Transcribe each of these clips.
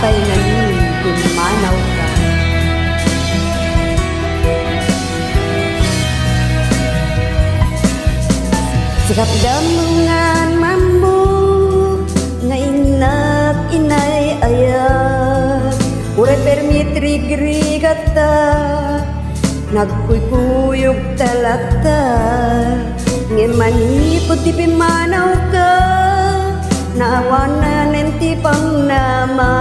Apay nga ni pinmanaw ka. Sikap damungan mambo nga inak inay ayat. Uray permit rigri kata nagkuykuyog talata. Ngayon manipod di pimanaw ka, naawanan enti pang nama.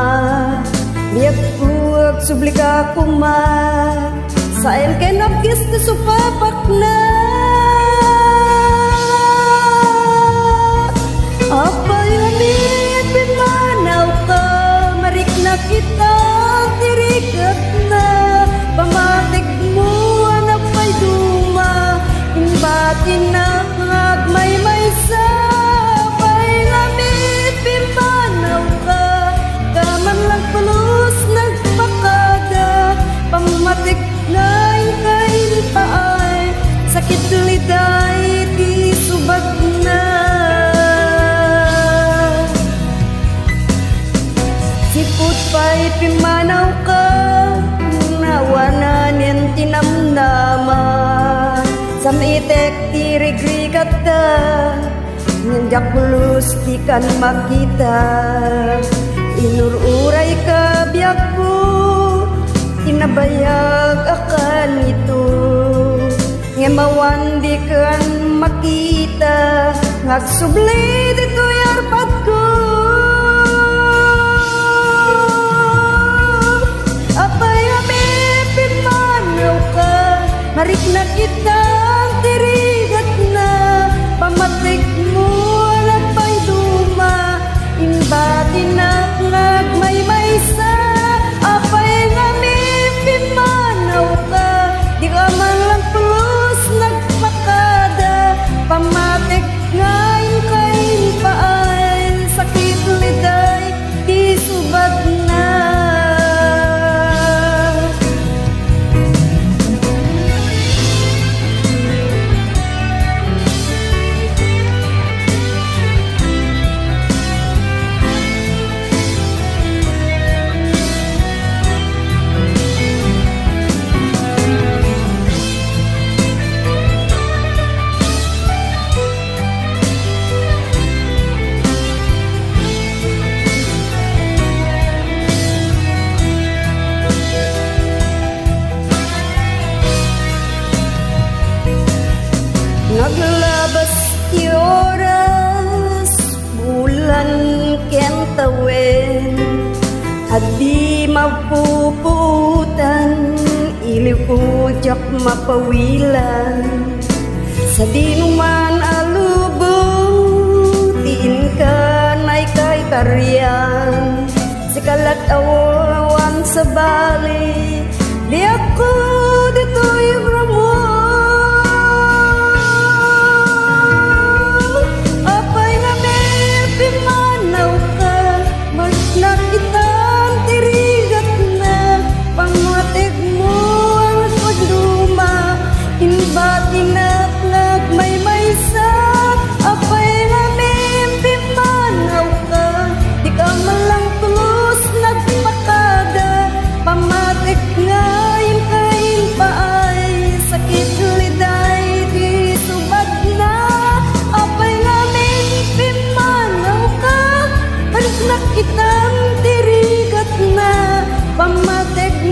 Biyak kuwag sublika kuma, sael kay nagkis na supapak na. Apay amit pimanaw ka, marik na kita tirikat na. Pamatik mo anak pa'y duma, imbatin na ngagmay-may sa. Apay amit pimanaw ka, kaman lang pulos nagpakada. Pamatik na kain paay, sakit liday di subag na. Siput pa'y pimanaw ka, nawanan yan tinamnama. Sa mitek tirigri kata, nganjak bulus di kan makita. Inururay ka biyak ko, inabayag akan itu. Ngemawan di kan makita, ngagsubli dito yarpat ko. Apay amit pimanaw ka, marik na kita tirigat na. Pamatik mo anak pa'y duma, imbati na nagmay-may sa. Apay amit pimanaw ka, di ka man lang pulos nagpakada. Pamatik ngayon kain paay, sakit liday di subad na. Naglabas ti oras, bulan kentawin, at di mapuputan, iliw ko jak mapawilan. Sa dinuman alubong, tiin ka na'y kay karyan. Si kalat awan sa bali, di ako dito'y ramon. Kitang tirigat na, pamatek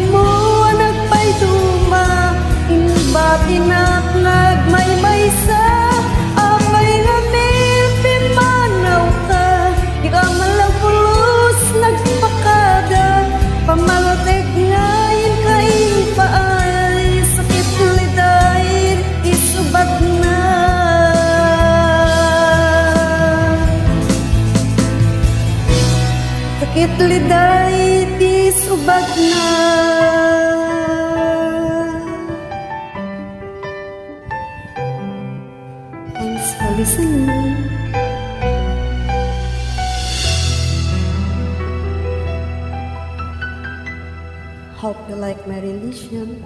mo anak pa'y duma, inbati na nagmay-may sa. Apay amit pimanaw ka, di ka man lang pulos nagpakada. Pamatek ngayon kain paay, sakit liday isubad na. Sakit liday di subag na. Thanks for listening. Hope you like my rendition.